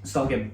Start again.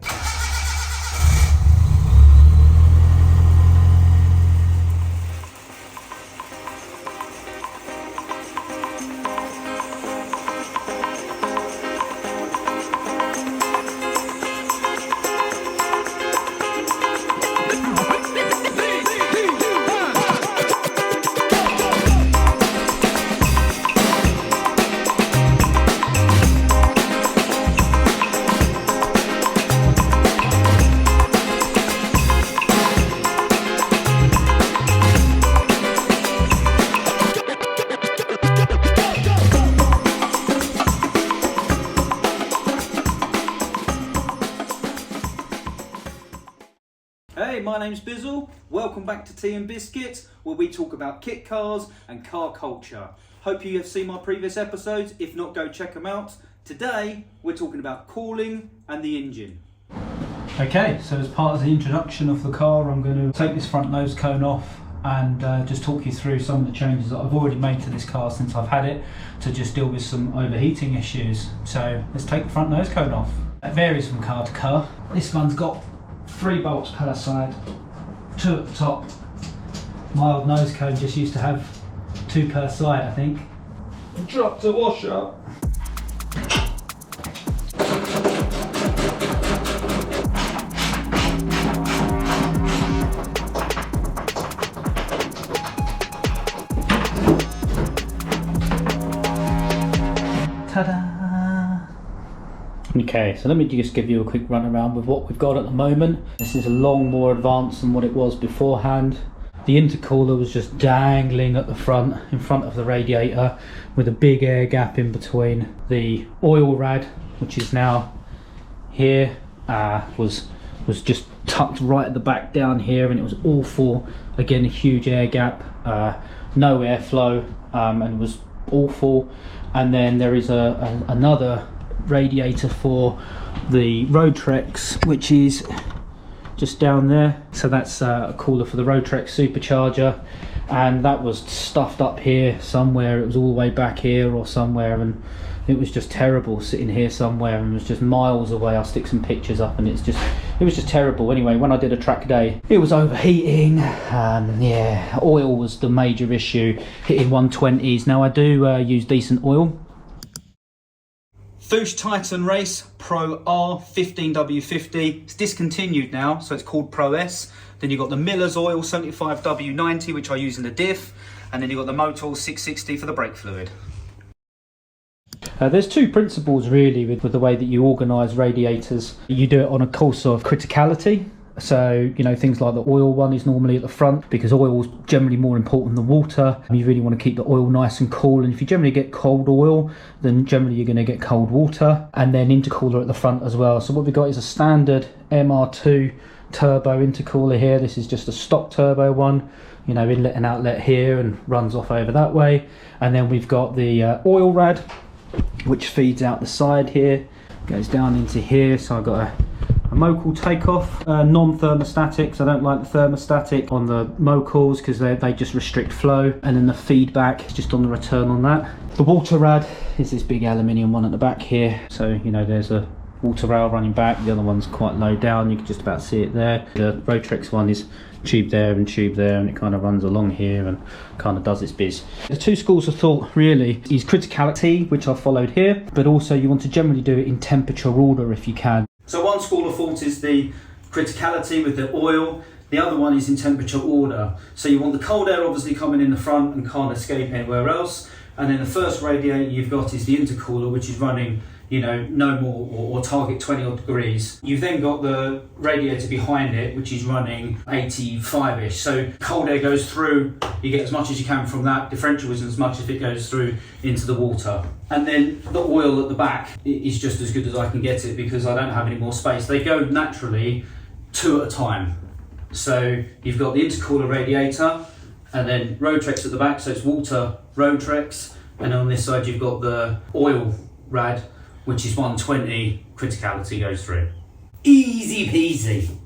Hey, my name's Bizzle. Welcome back to Tea and Bizz-Kits, where we talk about kit cars and car culture. Hope you have seen my previous episodes. If not, go check them out. Today, we're talking about cooling and the engine. Okay, so as part of the introduction of the car, I'm going to take this front nose cone off and just talk you through some of the changes that I've already made to this car since I've had it to just deal with some overheating issues. So let's take the front nose cone off. It varies from car to car. This one's got 3 bolts per side, 2 at the top. My old nose cone just used to have 2 per side, I think. Drop the washer. Ta-da! Okay, so let me just give you a quick run around with what we've got at the moment. This is a long more advanced than what it was beforehand. The intercooler was just dangling at the front, in front of the radiator, with a big air gap in between. The oil rad, which is now here, was just tucked right at the back down here, and it was awful. Again, a huge air gap, no airflow, and it was awful. And then there is another radiator for the Roadtrex, which is just down there. So that's a cooler for the Roadtrex supercharger, and that was stuffed up here somewhere. It was all the way back here or somewhere, and it was just terrible sitting here somewhere, and it was just miles away. I'll stick some pictures up, and it was just terrible. Anyway, when I did a track day, it was overheating. Yeah, oil was the major issue, hitting 120s. Now I do use decent oil. Fuchs Titan Race Pro R 15W50. It's discontinued now, so it's called Pro S. Then you've got the Miller's Oil 75W90, which I use in the diff. And then you've got the Motul 660 for the brake fluid. There's 2 principles really with the way that you organise radiators. You do it on a course of criticality. So, you know, things like the oil one is normally at the front, because oil is generally more important than water. You really want to keep the oil nice and cool, and if you generally get cold oil, then generally you're going to get cold water. And then intercooler at the front as well. So what we've got is a standard MR2 turbo intercooler here. This is just a stock turbo one, you know, inlet and outlet here, and runs off over that way. And then we've got the oil rad, which feeds out the side here, goes down into here. So I've got a Motul takeoff, non-thermostatic, so I don't like the thermostatic on the Motels because they just restrict flow, and then the feedback is just on the return on that. The water rad is this big aluminium one at the back here, so you know there's a water rail running back. The other one's quite low down, you can just about see it there. The Roadtrex one is tube there, and it kind of runs along here and kind of does its biz. The 2 schools of thought really is criticality, which I've followed here, but also you want to generally do it in temperature order if you can. So one school of thought is the criticality with the oil. The other one is in temperature order. So you want the cold air obviously coming in the front and can't escape anywhere else. And then the first radiator you've got is the intercooler, which is running, you know, no more or target 20 odd degrees. You've then got the radiator behind it, which is running 85-ish. So cold air goes through, you get as much as you can from that. Differential isn't as much as it goes through into the water. And then the oil at the back is just as good as I can get it, because I don't have any more space. They go naturally 2 at a time. So you've got the intercooler radiator, and then Roadtrex at the back, so it's water Roadtrex. And on this side you've got the oil rad, which is 120, criticality goes through. Easy peasy.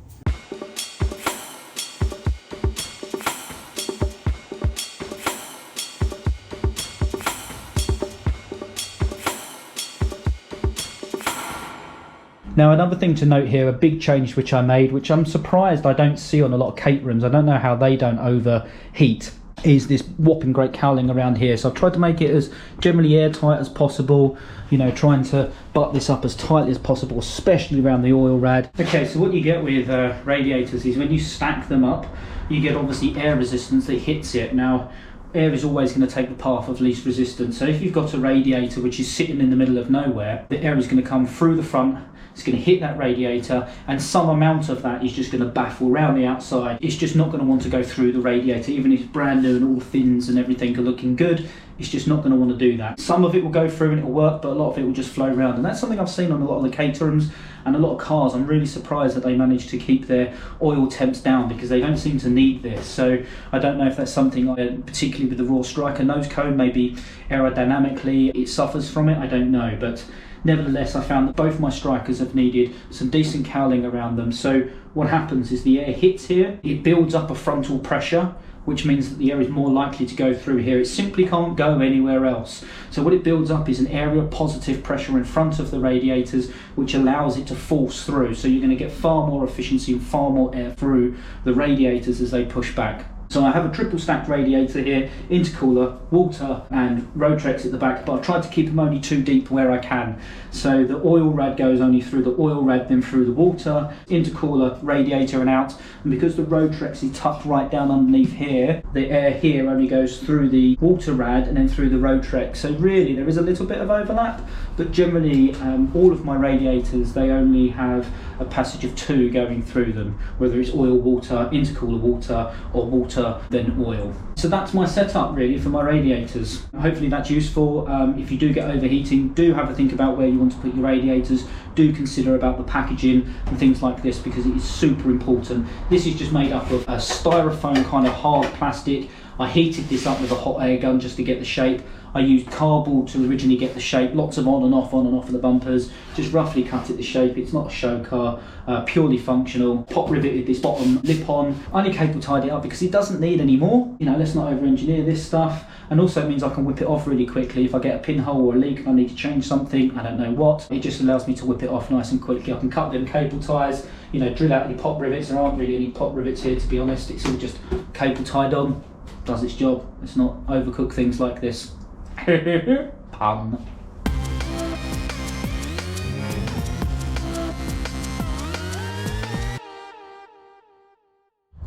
Now, another thing to note here, a big change which I made, which I'm surprised I don't see on a lot of caterooms, I don't know how they don't overheat, is this whopping great cowling around here. So I've tried to make it as generally airtight as possible, you know, trying to butt this up as tightly as possible, especially around the oil rad. Okay, so what you get with radiators is when you stack them up, you get obviously air resistance that hits it. Now, air is always going to take the path of least resistance. So if you've got a radiator which is sitting in the middle of nowhere, the air is going to come through the front, it's going to hit that radiator, and some amount of that is just going to baffle around the outside. It's just not going to want to go through the radiator, even if it's brand new and all the fins and everything are looking good. It's just not going to want to do that. Some of it will go through and it'll work, but a lot of it will just flow around. And that's something I've seen on a lot of the caterooms and a lot of cars. I'm really surprised that they manage to keep their oil temps down, because they don't seem to need this. So I don't know if that's something, particularly with the Raw Striker nose cone, maybe aerodynamically it suffers from it, I don't know. But nevertheless, I found that both my strikers have needed some decent cowling around them. So what happens is the air hits here, it builds up a frontal pressure, which means that the air is more likely to go through here. It simply can't go anywhere else. So what it builds up is an area of positive pressure in front of the radiators, which allows it to force through. So you're going to get far more efficiency and far more air through the radiators as they push back. So I have a triple stacked radiator here, intercooler, water and Rotrex at the back, but I've tried to keep them only 2 deep where I can. So the oil rad goes only through the oil rad, then through the water, intercooler, radiator and out. And because the Rotrex is tucked right down underneath here, the air here only goes through the water rad and then through the Rotrex. So really there is a little bit of overlap, but generally all of my radiators, they only have a passage of 2 going through them, whether it's oil, water, intercooler, water, or water then oil. So that's my setup really for my radiators. Hopefully that's useful. If you do get overheating, do have a think about where you want to put your radiators. Do consider about the packaging and things like this, because it is super important. This is just made up of a styrofoam kind of hard plastic. I heated this up with a hot air gun just to get the shape. I used cardboard to originally get the shape, lots of on and off of the bumpers, just roughly cut it the shape. It's not a show car, purely functional. Pop riveted this bottom lip on, only cable tied it up because it doesn't need any more. You know, let's not over engineer this stuff. And also it means I can whip it off really quickly. If I get a pinhole or a leak and I need to change something, I don't know what, it just allows me to whip it off nice and quickly. I can cut them cable ties, you know, drill out any pop rivets. There aren't really any pop rivets here, to be honest. It's all just cable tied on, does its job. Let's not overcook things like this. Pun.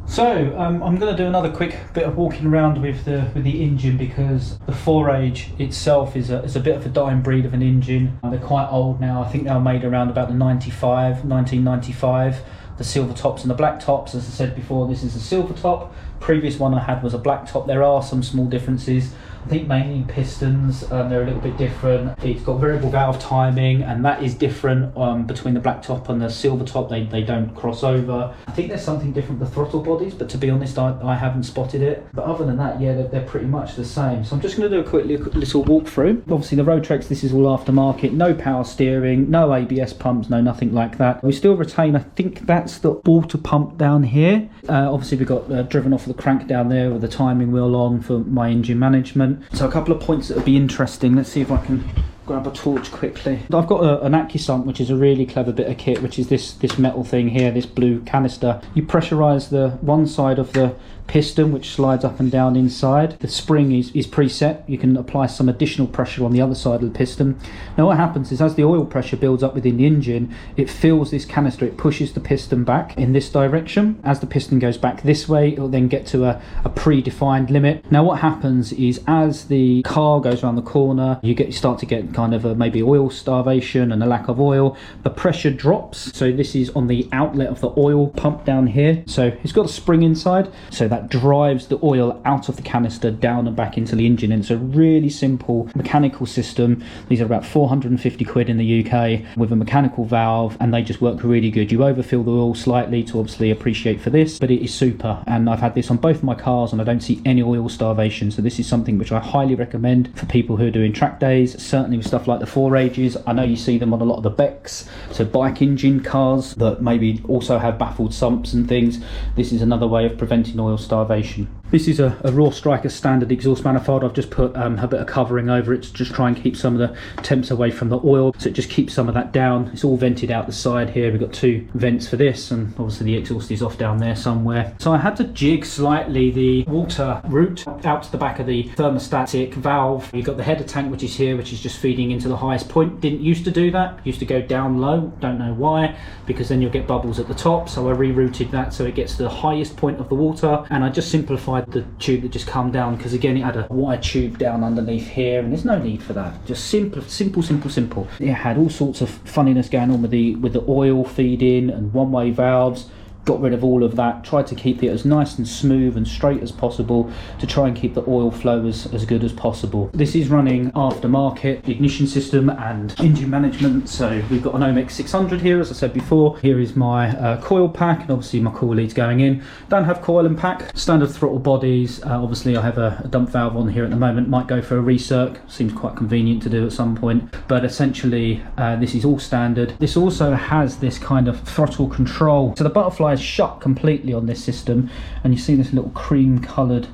So I'm going to do another quick bit of walking around with the engine, because the 4A-GE itself is a bit of a dying breed of an engine. They're quite old now. I think they were made around about the 1995. The silver tops and the black tops, as I said before, this is a silver top. Previous one I had was a black top. There are some small differences. I think mainly pistons, they're a little bit different. It's got variable valve timing, and that is different between the black top and the silver top. They don't cross over. I think there's something different with the throttle bodies, but to be honest, I haven't spotted it. But other than that, yeah, they're pretty much the same. So I'm just going to do a quick little walkthrough. Obviously the Rotrex, this is all aftermarket, no power steering, no ABS pumps, no nothing like that. We still retain, I think that's the water pump down here. Obviously we've got driven off the crank down there with the timing wheel on for my engine management. So a couple of points that would be interesting. Let's see if I can grab a torch quickly. I've got an Accusump, which is a really clever bit of kit, which is this metal thing here, this blue canister. You pressurise the one side of the piston, which slides up and down inside. The spring is preset. You can apply some additional pressure on the other side of the piston. Now what happens is, as the oil pressure builds up within the engine, it fills this canister, it pushes the piston back in this direction. As the piston goes back this way, it will then get to a predefined limit. Now what happens is, as the car goes around the corner, you start to get kind of maybe oil starvation and a lack of oil. The pressure drops. So this is on the outlet of the oil pump down here. So it's got a spring inside, so that drives the oil out of the canister down and back into the engine. And it's a really simple mechanical system. These are about 450 quid in the UK with a mechanical valve, and they just work really good. You overfill the oil slightly to obviously appreciate for this, but it is super. And I've had this on both my cars and I don't see any oil starvation. So this is something which I highly recommend for people who are doing track days, certainly with stuff like the 4A-GEs. I know you see them on a lot of the Becks, so bike engine cars that maybe also have baffled sumps and things. This is another way of preventing oil starvation. This is a Raw Striker standard exhaust manifold. I've just put a bit of covering over it to just try and keep some of the temps away from the oil, so it just keeps some of that down. It's all vented out the side here. We've got 2 vents for this, and obviously the exhaust is off down there somewhere. So I had to jig slightly the water route out to the back of the thermostatic valve. You've got the header tank, which is here, which is just feeding into the highest point. Didn't used to do that. Used to go down low. Don't know why, because then you'll get bubbles at the top. So I rerouted that so it gets to the highest point of the water, and I just simplified the tube that just come down, because again it had a wide tube down underneath here, and there's no need for that. Just simple. It had all sorts of funniness going on with the oil feed-in and one-way valves. Got rid of all of that, tried to keep it as nice and smooth and straight as possible to try and keep the oil flow as good as possible. This is running aftermarket ignition system and engine management, so we've got an Omex 600 here, as I said before. Here is my coil pack, and obviously my coil leads going in. Don't have coil and pack, standard throttle bodies. Obviously I have a dump valve on here at the moment, might go for a recirc, seems quite convenient to do at some point, but essentially this is all standard. This also has this kind of throttle control, so the butterfly shut completely on this system, and you see this little cream coloured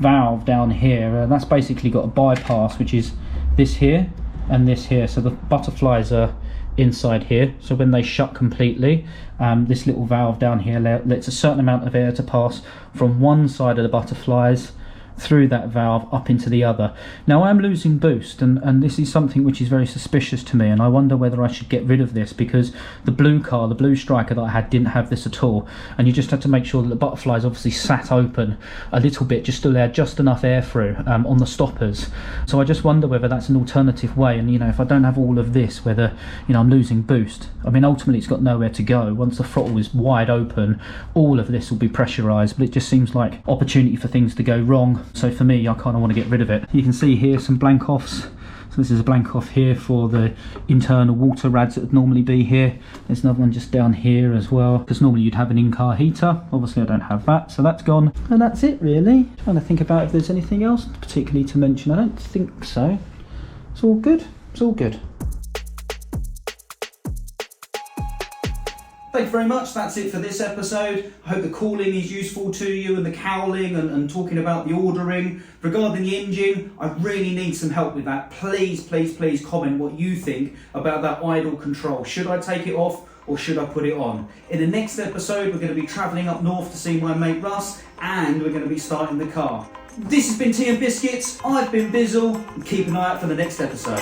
valve down here, and that's basically got a bypass, which is this here and this here. So the butterflies are inside here, so when they shut completely, this little valve down here lets a certain amount of air to pass from one side of the butterflies through that valve up into the other. Now I'm losing boost, and this is something which is very suspicious to me, and I wonder whether I should get rid of this, because the blue Striker that I had didn't have this at all, and you just had to make sure that the butterflies obviously sat open a little bit, just to allow just enough air through on the stoppers. So I just wonder whether that's an alternative way, and if I don't have all of this, whether I'm losing boost. I mean, ultimately it's got nowhere to go. Once the throttle is wide open, all of this will be pressurized, but it just seems like opportunity for things to go wrong. So for me, I kind of want to get rid of it. You can see here some blank offs. So this is a blank off here for the internal water rads that would normally be here. There's another one just down here as well, because normally you'd have an in-car heater. Obviously I don't have that, so that's gone. And that's it really. Trying to think about if there's anything else particularly to mention. I don't think so. It's all good. It's all good. Thank you very much. That's it for this episode. I hope the cooling is useful to you, and the cowling, and talking about the ordering. Regarding the engine, I really need some help with that. Please comment what you think about that idle control. Should I take it off, or should I put it on? In the next episode, we're going to be travelling up north to see my mate Russ, and we're going to be starting the car. This has been Tea and Biscuits. I've been Bizzle, and keep an eye out for the next episode.